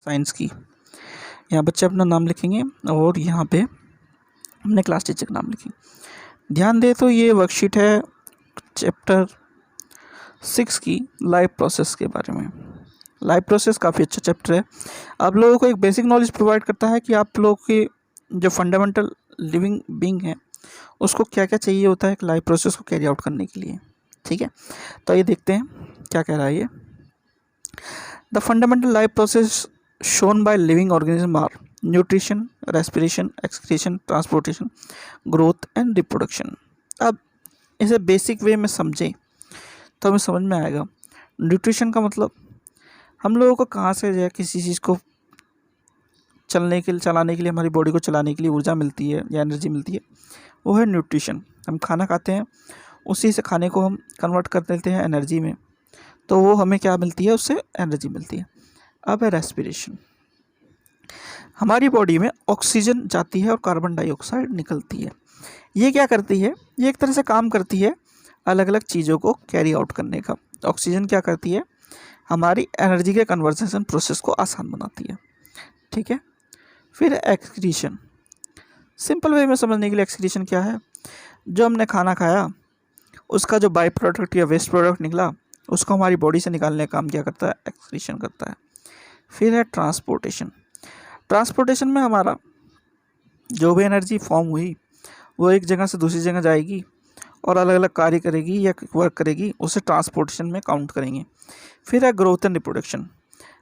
Science की। यहाँ बच्चे अपना नाम लिखेंगे और यहाँ पे हमने क्लास टीचर का नाम लिखेंगे। ध्यान दे तो ये वर्कशीट है चैप्टर 6 की लाइफ प्रोसेस के बारे में। लाइफ प्रोसेस काफ़ी अच्छा चैप्टर है। आप लोगों को एक बेसिक नॉलेज प्रोवाइड करता है कि आप लोगों की जो फंडामेंटल लिविंग बीइंग है उसको क्या क्या चाहिए होता है एक लाइफ प्रोसेस को कैरी आउट करने के लिए। ठीक है, तो ये देखते हैं क्या कह रहा है ये। The fundamental life process shown by living organism are nutrition, respiration, excretion, transportation, growth and reproduction. अब इसे बेसिक वे में समझें तो हमें समझ में आएगा। न्यूट्रिशन का मतलब हम लोगों को कहाँ से जो है किसी चीज़ को चलाने के लिए हमारी बॉडी को चलाने के लिए ऊर्जा मिलती है या एनर्जी मिलती है, वो है न्यूट्रिशन। हम खाना खाते हैं, उसी से खाने को हम कन्वर्ट कर देते हैं एनर्जी में, तो वो हमें क्या मिलती है, उससे एनर्जी मिलती है। अब है रेस्पिरेशन। हमारी बॉडी में ऑक्सीजन जाती है और कार्बन डाइऑक्साइड निकलती है। ये क्या करती है, ये एक तरह से काम करती है अलग अलग चीज़ों को कैरी आउट करने का। ऑक्सीजन क्या करती है, हमारी एनर्जी के कन्वर्सेशन प्रोसेस को आसान बनाती है। ठीक है, फिर एक्सक्रीशन। सिंपल वे में समझने के लिए एक्सक्रीशन क्या है, जो हमने खाना खाया उसका जो बाई प्रोडक्ट या वेस्ट प्रोडक्ट निकला उसको हमारी बॉडी से निकालने का काम क्या करता है, एक्सक्रीशन करता है। फिर है ट्रांसपोर्टेशन। ट्रांसपोर्टेशन में हमारा जो भी एनर्जी फॉर्म हुई वो एक जगह से दूसरी जगह जाएगी और अलग अलग कार्य करेगी या वर्क करेगी, उसे ट्रांसपोर्टेशन में काउंट करेंगे। फिर है ग्रोथ एंड रिप्रोडक्शन।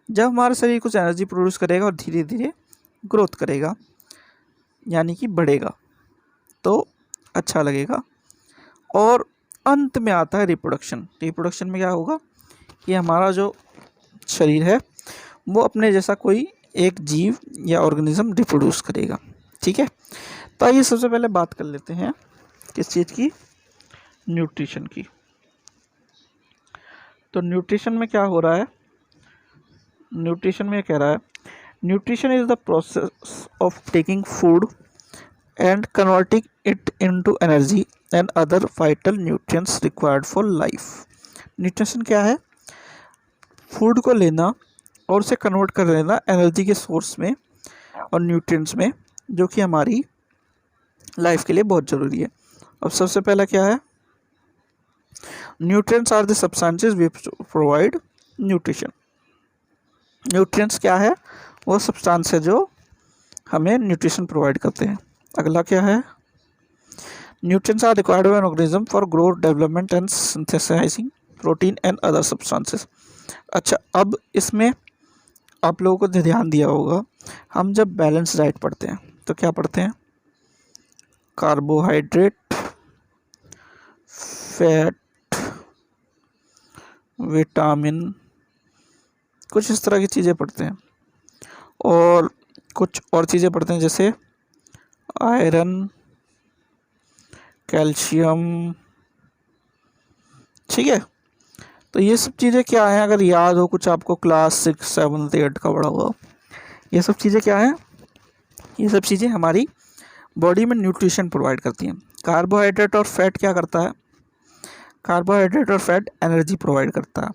जब हमारा शरीर कुछ एनर्जी प्रोड्यूस करेगा और धीरे धीरे ग्रोथ करेगा यानी कि बढ़ेगा तो अच्छा लगेगा। और अंत में आता है रिप्रोडक्शन। रिप्रोडक्शन में क्या होगा कि हमारा जो शरीर है वो अपने जैसा कोई एक जीव या ऑर्गेनिज्म रिप्रोड्यूस करेगा। ठीक है, तो आइए सबसे पहले बात कर लेते हैं किस चीज़ की, न्यूट्रिशन की। तो न्यूट्रिशन में क्या हो रहा है, न्यूट्रिशन में कह रहा है nutrition is the process of taking food and converting it into energy and other vital nutrients required for life. Nutrition क्या है, फूड को लेना और उसे कन्वर्ट कर लेना एनर्जी के सोर्स में और न्यूट्रिएंट्स में, जो कि हमारी लाइफ के लिए बहुत ज़रूरी है। अब सबसे पहला क्या है, nutrients are the substances which provide nutrition. Nutrients क्या है, वो सब्सटेंस है जो हमें न्यूट्रिशन प्रोवाइड करते हैं। अगला क्या है, nutrients are required by an organism for growth, development and synthesising protein and other substances. अच्छा, अब इसमें आप लोगों को ध्यान दिया होगा, हम जब बैलेंस डाइट पढ़ते हैं तो क्या पढ़ते हैं, कार्बोहाइड्रेट, फैट, विटामिन, कुछ इस तरह की चीज़ें पढ़ते हैं और कुछ और चीज़ें पढ़ते हैं जैसे आयरन, कैल्शियम। ठीक है, तो ये सब चीज़ें क्या हैं, अगर याद हो कुछ आपको क्लास 6, 7, 8 का पढ़ा हुआ, ये सब चीज़ें क्या हैं, ये सब चीज़ें हमारी बॉडी में न्यूट्रिशन प्रोवाइड करती हैं। कार्बोहाइड्रेट और फैट क्या करता है, कार्बोहाइड्रेट और फैट एनर्जी प्रोवाइड करता है।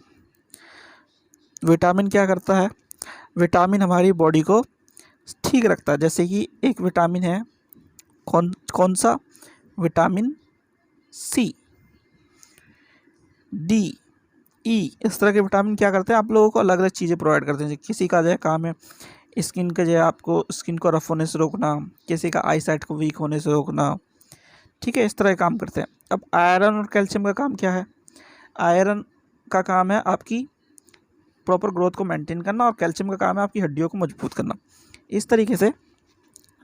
विटामिन क्या करता है, विटामिन हमारी बॉडी को ठीक रखता है। जैसे कि एक विटामिन है, कौन सा, विटामिन सी, डी, ई, इस तरह के विटामिन क्या करते हैं, आप लोगों को अलग अलग चीज़ें प्रोवाइड करते हैं। किसी का जो है काम है स्किन का, जो है आपको स्किन को रफ होने से रोकना, किसी का आई साइट को वीक होने से रोकना। ठीक है, इस तरह के काम करते हैं। अब आयरन और कैल्शियम का काम क्या है, आयरन का काम है आपकी प्रॉपर ग्रोथ को मेंटेन करना और कैल्शियम का काम है आपकी हड्डियों को मजबूत करना। इस तरीके से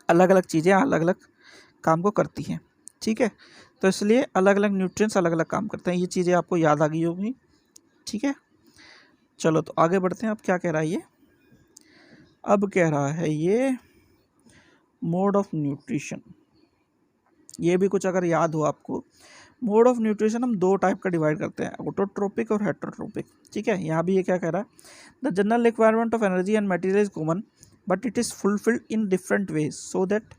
अलग अलग चीज़ें अलग अलग काम को करती हैं। ठीक है, तो इसलिए अलग अलग न्यूट्रिएंट्स अलग अलग काम करते हैं। ये चीज़ें आपको याद आ गई होगी। ठीक है, चलो तो आगे बढ़ते हैं। अब क्या कह रहा है ये, अब कह रहा है ये मोड ऑफ न्यूट्रिशन। ये भी कुछ अगर याद हो आपको, मोड ऑफ न्यूट्रिशन हम दो टाइप का डिवाइड करते हैं, ऑटोट्रोपिक और हेटरोट्रोपिक। ठीक है, यहाँ भी ये क्या कह रहा है, the general requirement of energy and material is common but it is fulfilled in different ways, so that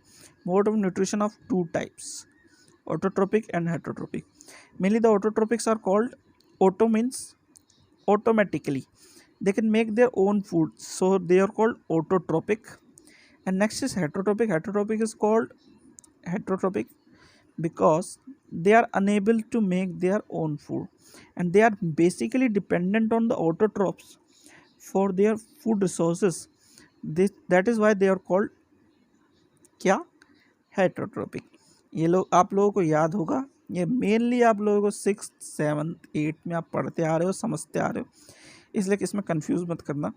mode of nutrition of two types, autotropic and heterotropic. Mainly the autotropics are called, auto means automatically, they can make their own food, so they are called autotrophic. And next is heterotrophic. Heterotrophic is called heterotrophic because they are unable to make their own food, and they are basically dependent on the autotrophs for their food resources. That is why they are called क्या, heterotrophic. ये लोग आप लोगों को याद होगा, ये mainly आप लोगों को 6th 7th 8th में आप पढ़ते आ रहे हो, समझते आ रहे हो, इसलिए इसमें कंफ्यूज मत करना।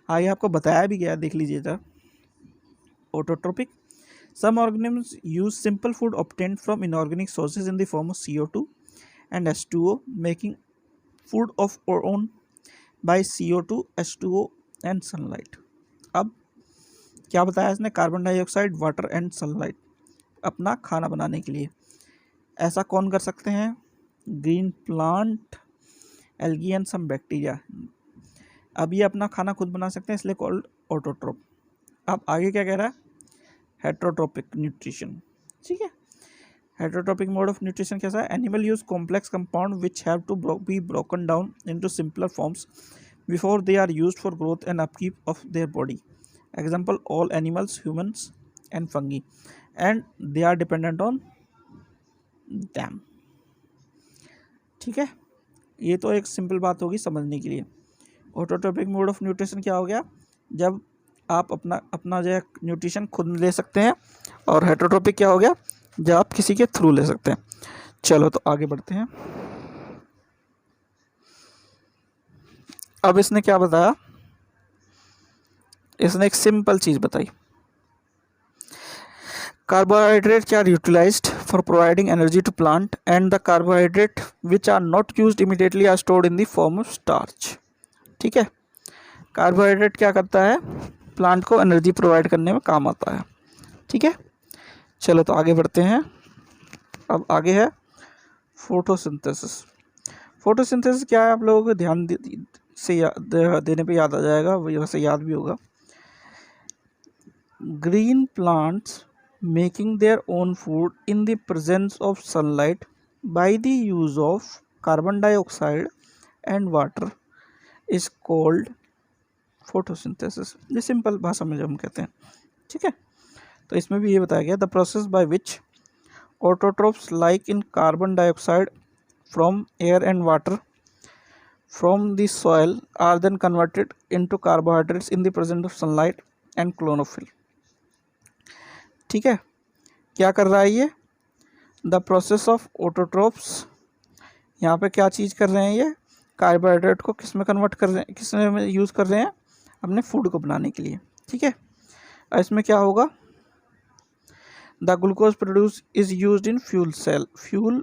आगे आपको बताया भी गया, देख लीजिए जरा। Autotrophic, some organisms use simple food obtained from inorganic sources in the form of CO2 and H2O, making food of our own by CO2, H2O and sunlight। अब क्या बताया इसने, carbon dioxide, water and sunlight अपना खाना बनाने के लिए। ऐसा कौन कर सकते हैं, green plant, algae and some bacteria. अब ये अपना खाना खुद बना सकते हैं, इसलिए कॉल्ड ऑटोट्रोप। अब आगे क्या कह रहा है, हेटरोट्रोपिक न्यूट्रिशन। ठीक है, हेटरोट्रोपिक मोड ऑफ न्यूट्रिशन कैसा है, animal use complex compound which have to be broken down into simpler forms before they are used for growth and upkeep of their body. Example all animals, humans and fungi, and they are dependent on them. ठीक है, ये तो एक simple बात होगी समझने के लिए। ऑटोट्रोपिक मोड ऑफ न्यूट्रिशन क्या हो गया, जब आप अपना जो है न्यूट्रिशन खुद ले सकते हैं, और हेटरोट्रोपिक क्या हो गया, जब आप किसी के थ्रू ले सकते हैं। चलो तो आगे बढ़ते हैं। अब इसने क्या बताया, इसने एक सिंपल चीज बताई, carbohydrates are utilized for providing energy to plant, and the carbohydrate which are not used immediately are stored in the form of starch। ठीक है, कार्बोहाइड्रेट क्या करता है, प्लांट को एनर्जी प्रोवाइड करने में काम आता है। ठीक है, चलो तो आगे बढ़ते हैं। अब आगे है फोटोसिंथेसिस। फोटोसिंथेसिस क्या है, आप लोगों को ध्यान देने पे याद आ जाएगा, वैसे याद भी होगा। Green plants making their own food in the presence of sunlight by the use of carbon dioxide and water is called photosynthesis। ये सिंपल भाषा में जो हम कहते हैं। ठीक है, तो इसमें भी ये बताया गया, the process by which autotrophs like in carbon dioxide from air and water from the soil are then converted into carbohydrates in the presence of sunlight and chlorophyll। ठीक है, क्या कर रहा है ये, द प्रोसेस ऑफ ऑटोट्रोप्स, यहाँ पे क्या चीज़ कर रहे हैं, ये कार्बोहाइड्रेट को किस में कन्वर्ट कर रहे हैं, किस में यूज़ कर रहे हैं, अपने फूड को बनाने के लिए। ठीक है, इसमें क्या होगा, the glucose produce is used in fuel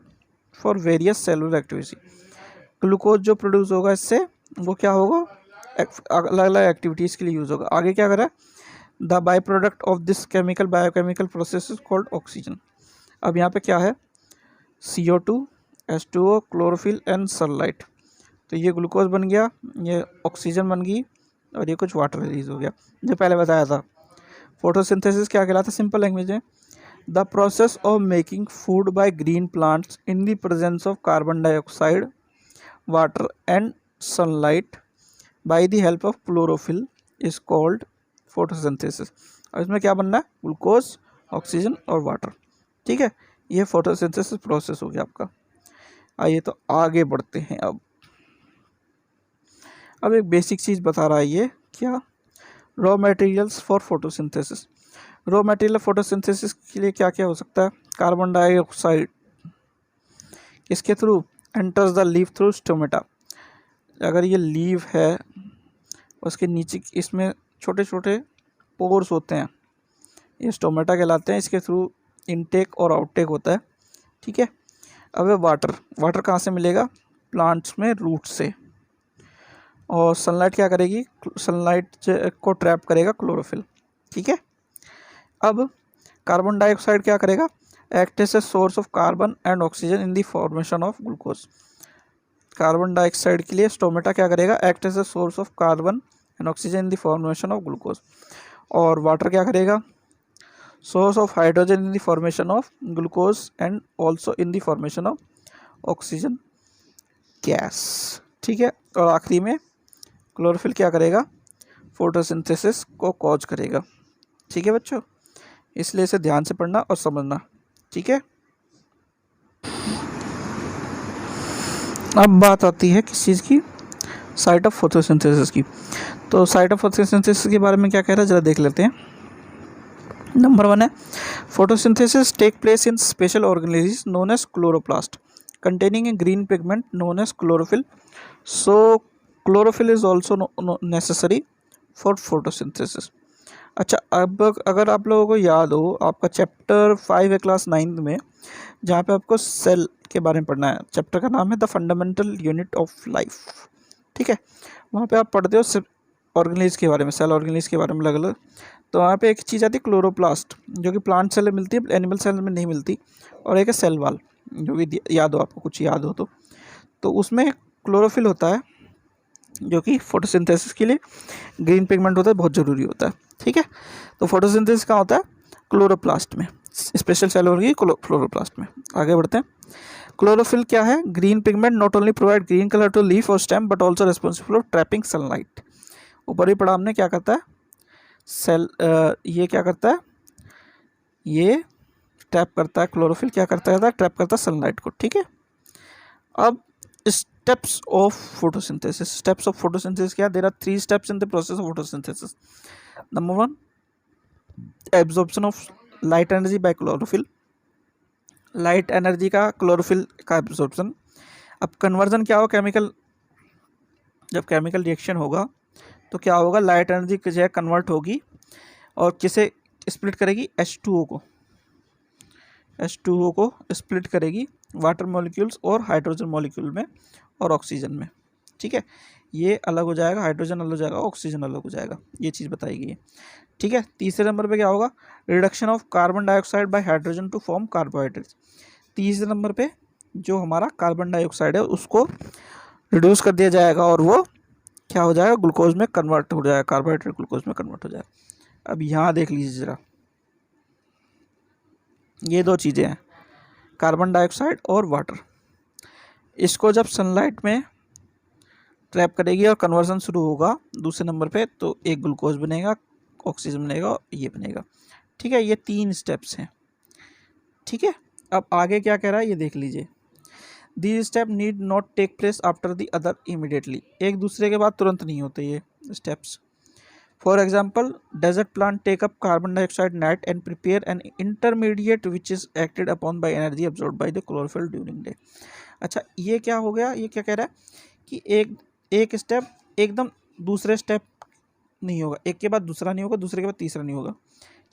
for various cellular activity. Glucose जो प्रोड्यूस होगा इससे, वो क्या होगा, अलग अलग एक्टिविटीज़ के लिए यूज़ होगा। आगे क्या करा, the by product of this biochemical process is called oxygen. अब यहाँ पे क्या है, CO2, H2O, chlorophyll and sunlight. तो ये ग्लूकोज बन गया, ये ऑक्सीजन बन गई, और ये कुछ वाटर रिलीज हो गया, जो पहले बताया था। फोटोसिंथेसिस क्या कहलाता है, सिंपल लैंग्वेज में, the process of making food by green plants in the presence of carbon dioxide, water and sunlight by the help of chlorophyll is called photosynthesis. और इसमें क्या बनना है, ग्लूकोज, ऑक्सीजन और वाटर। ठीक है, ये फोटोसिंथेसिस प्रोसेस हो गया आपका। आइए तो आगे बढ़ते हैं। अब एक बेसिक चीज़ बता रहा है ये, क्या, raw materials for photosynthesis. Raw material photosynthesis के लिए क्या क्या हो सकता है, कार्बन डाइऑक्साइड इसके through enters the leaf through stomata. अगर ये लीव है, उसके नीचे इसमें छोटे छोटे पोर्स होते हैं, ये स्टोमेटा कहलाते हैं, इसके थ्रू इनटेक और आउटटेक होता है। ठीक है, अब वाटर कहाँ से मिलेगा, प्लांट्स में रूट से। और सनलाइट क्या करेगी, सनलाइट को ट्रैप करेगा क्लोरोफिल। ठीक है, अब कार्बन डाइऑक्साइड क्या करेगा, act as a source of carbon and oxygen in the formation of glucose. Carbon dioxide के लिए स्टोमेटा क्या करेगा, act as a source of carbon and oxygen in the formation of glucose. और water क्या करेगा, source of hydrogen in the formation of glucose and also in the formation of oxygen gas. ठीक है, और आखिरी में क्लोरोफिल क्या करेगा, फोटोसिंथेसिस को कॉज करेगा। ठीक है बच्चों, इसलिए इसे ध्यान से पढ़ना और समझना। ठीक है, अब बात आती है किस चीज़ की, साइट ऑफ फोटोसिंथेसिस की। तो साइट ऑफ फोटोसिंथेसिस के बारे में क्या कह रहा है जरा देख लेते हैं। नंबर 1 है photosynthesis take place in special organism known as chloroplast containing a green pigment known as chlorophyll. So chlorophyll is also necessary for photosynthesis. अच्छा, अब अगर आप लोगों को याद हो, आपका चैप्टर 5 है क्लास 9 में, जहाँ पे आपको सेल के बारे में पढ़ना है। चैप्टर का नाम है the fundamental unit of life. ठीक है, वहाँ पे आप पढ़ते हो ऑर्गेनिज के बारे में, सेल ऑर्गेनिज के बारे में अलग अलग। तो वहाँ पे एक चीज़ आती है क्लोरोप्लास्ट, जो कि प्लांट सेल में मिलती है, एनिमल सेल में नहीं मिलती। और एक है सेल वाल, जो भी याद हो आपको, कुछ याद हो तो उसमें क्लोरोफिल होता है, जो कि फोटोसिंथेसिस के लिए ग्रीन पिगमेंट होता है, बहुत ज़रूरी होता है। ठीक है, तो फोटोसिंथेसिस कहाँ होता है, क्लोरोप्लास्ट में, स्पेशल सेल होगी क्लोरोप्लास्ट में। आगे बढ़ते हैं। क्लोरोफिल क्या है, green pigment not only provide green colour to leaf और stem but also responsible for trapping sunlight. ऊपर ही पढ़ा हमने, क्या करता है सेल, ये क्या करता है, ये ट्रैप करता है, क्लोरोफिल क्या करता है, ट्रैप करता है सनलाइट को। ठीक है, अब steps of photosynthesis. Steps of photosynthesis क्या, there are 3 steps in the process of photosynthesis. Number 1 absorption of light energy by chlorophyll, light energy का क्लोरोफिल का एब्जॉर्प्शन। अब कन्वर्जन क्या हो, केमिकल, जब केमिकल रिएक्शन होगा तो क्या होगा, लाइट एनर्जी की जगह कन्वर्ट होगी और किसे स्प्लिट करेगी, H2O को, H2O को स्प्लिट करेगी वाटर मॉलिक्यूल्स और हाइड्रोजन मॉलिक्यूल में और ऑक्सीजन में। ठीक है, ये अलग हो जाएगा, हाइड्रोजन अलग हो जाएगा, ऑक्सीजन अलग हो जाएगा, ये चीज़ बताई गई है। ठीक है, तीसरे नंबर पे क्या होगा, reduction of carbon dioxide by hydrogen to form carbohydrates. तीसरे नंबर पे जो हमारा कार्बन डाइऑक्साइड है उसको रिड्यूस कर दिया जाएगा और वो क्या हो जाएगा, ग्लूकोज में कन्वर्ट हो जाएगा, कार्बोहाइड्रेट ग्लूकोज में कन्वर्ट हो जाएगा। अब यहाँ देख लीजिए ज़रा, ये 2 चीज़ें हैं, कार्बन डाइऑक्साइड और वाटर। इसको जब सनलाइट में ट्रैप करेगी और कन्वर्जन शुरू होगा दूसरे नंबर पे, तो एक ग्लूकोज बनेगा, ऑक्सीजन बनेगा और ये बनेगा। ठीक है, ये 3 स्टेप्स हैं। ठीक है, अब आगे क्या कह रहा है ये देख लीजिए। These step need not take place after the other immediately, एक दूसरे के बाद तुरंत नहीं होते ये steps. For example, desert plant take up carbon dioxide net and prepare an intermediate which is acted upon by energy absorb by the chlorophyll during day. अच्छा, ये क्या हो गया, ये क्या कह रहा है कि एक स्टेप एकदम दूसरे स्टेप नहीं होगा, एक के बाद दूसरा नहीं होगा, दूसरे के बाद तीसरा नहीं होगा।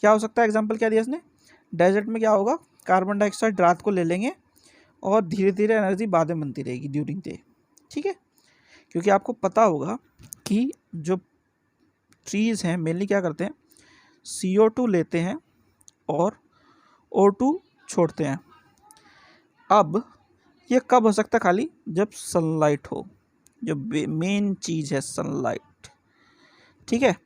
क्या हो सकता है, एग्जाम्पल क्या दिया इसने, डेजर्ट में क्या होगा, कार्बन डाइऑक्साइड रात को ले लेंगे और धीरे धीरे एनर्जी बाद में बनती रहेगी ड्यूरिंग डे। ठीक है, क्योंकि आपको पता होगा कि जो ट्रीज़ हैं मेनली क्या करते हैं, CO2 लेते हैं और O2 छोड़ते हैं। अब ये कब हो सकता है, खाली जब सनलाइट हो, जो मेन चीज़ है सनलाइट। ठीक है,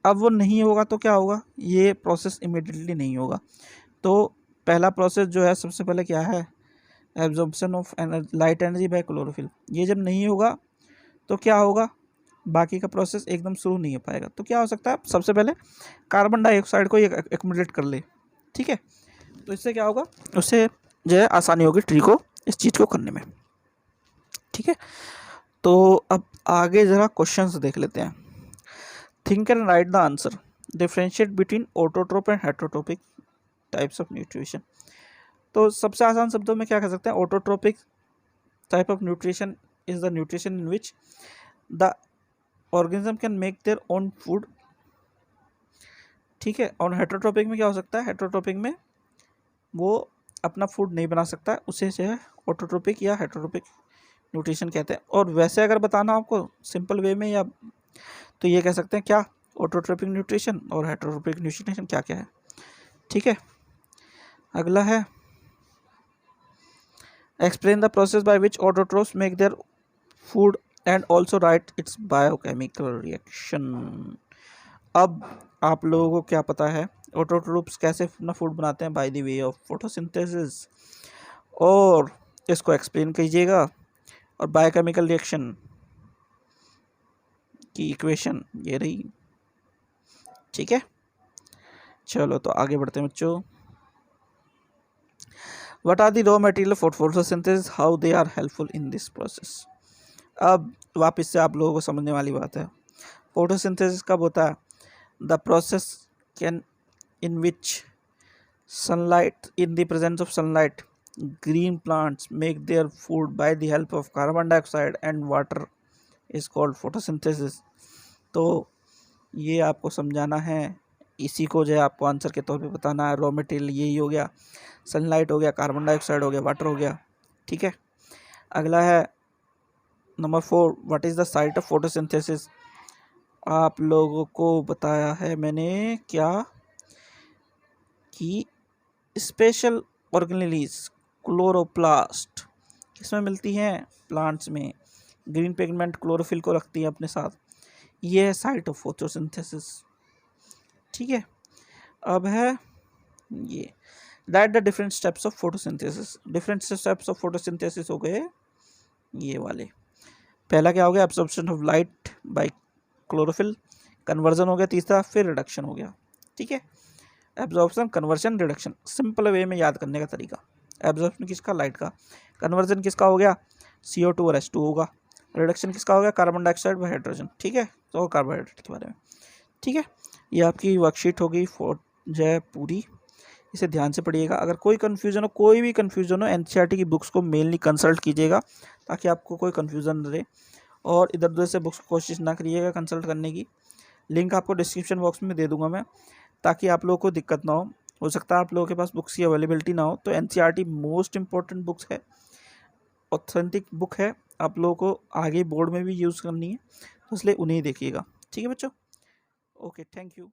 अब वो नहीं होगा तो क्या होगा, ये प्रोसेस इमीडिएटली नहीं होगा। तो पहला प्रोसेस जो है सबसे पहले क्या है, absorption of light energy by chlorophyll. ये जब नहीं होगा तो क्या होगा, बाकी का प्रोसेस एकदम शुरू नहीं हो पाएगा। तो क्या हो सकता है, सबसे पहले कार्बन डाइऑक्साइड को ये एक्युमुलेट कर ले। ठीक है, तो इससे क्या होगा, उससे जो है आसानी होगी ट्री को इस चीज़ को करने में। ठीक है, तो अब आगे ज़रा क्वेश्चंस देख लेते हैं। Think and write the answer, differentiate between autotroph and heterotrophic types of nutrition. तो सबसे आसान शब्दों में क्या कह सकते हैं, autotrophic type of nutrition is the nutrition in which the organism can make their own food. ठीक है, और हेटरोट्रोपिक में क्या हो सकता है, हेटरोट्रोपिक में वो अपना फूड नहीं बना सकता, उसे जो है ऑटोट्रोपिक या हेटरोट्रोपिक न्यूट्रिशन कहते हैं। और वैसे अगर बताना आपको सिंपल वे में, या तो ये कह सकते हैं क्या, ऑटोट्रोपिक न्यूट्रिशन और हेटरोट्रोपिक न्यूट्रिशन क्या क्या है। ठीक है, अगला है explain the process by which autotrophs make their food and also right it's biochemical reaction. अब आप लोगों को क्या पता है ऑटोट्रोप्स कैसे अपना फूड बनाते हैं, by the way of photosynthesis, और इसको एक्सप्लेन कीजिएगा। और बायोकेमिकल रिएक्शन की इक्वेशन ये रही। ठीक है, चलो तो आगे बढ़ते हैं बच्चों। What are the raw material for photosynthesis? How they are helpful in this process? अब वापस से आप लोगों को समझने वाली बात है। फोटोसिंथेसिस कब होता है? The process can in which sunlight, in the presence of sunlight, green plants make their food by the help of carbon dioxide and water is called photosynthesis। तो ये आपको समझाना है, इसी को जो है आपको आंसर के तौर पे बताना है। रॉ मटेरियल यही हो गया, सनलाइट हो गया, कार्बन डाइऑक्साइड हो गया, वाटर हो गया। ठीक है, अगला है number 4, what is the site of photosynthesis. आप लोगों को बताया है मैंने क्या कि स्पेशल ऑर्गेनेलीज क्लोरोप्लास्ट किसमें मिलती हैं? प्लांट्स में। ग्रीन पिगमेंट क्लोरोफिल को रखती है अपने साथ। ये है साइट ऑफ फोटोसिंथेसिस। ठीक है, अब है ये that the different steps of photosynthesis. Different steps of photosynthesis हो गए ये वाले। पहला क्या हो गया? Absorption of light by chlorophyll, conversion हो गया तीसरा, फिर रिडक्शन हो गया। ठीक है, absorption, conversion, reduction, simple way में याद करने का तरीका। एब्जॉर्प्शन किसका? लाइट का। कन्वर्जन किसका हो गया? CO2 और H2 होगा। रिडक्शन किसका हो गया? कार्बन डाइऑक्साइड व हाइड्रोजन। ठीक है, तो कार्बोहाइड्रेट के बारे में। ठीक है, ये आपकी वर्कशीट हो गई जो है पूरी, इसे ध्यान से पढ़िएगा। अगर कोई कन्फ्यूजन हो, कोई भी कन्फ्यूजन हो, NCERT की बुक्स को मेनली कंसल्ट कीजिएगा ताकि आपको कोई कन्फ्यूजन न रहे, और इधर उधर से बुक्स कोशिश ना करिएगा कंसल्ट करने की। लिंक आपको डिस्क्रिप्शन बॉक्स में दे दूंगा मैं, ताकि आप लोगों को दिक्कत ना हो सकता है आप लोगों के पास बुक्स की अवेलेबिलिटी ना हो। तो NCERT मोस्ट इंपॉर्टेंट बुक्स है, ऑथेंटिक बुक है, आप लोगों को आगे बोर्ड में भी यूज़ करनी है, तो इसलिए उन्हें देखिएगा। ठीक है बच्चों, ओके, थैंक यू।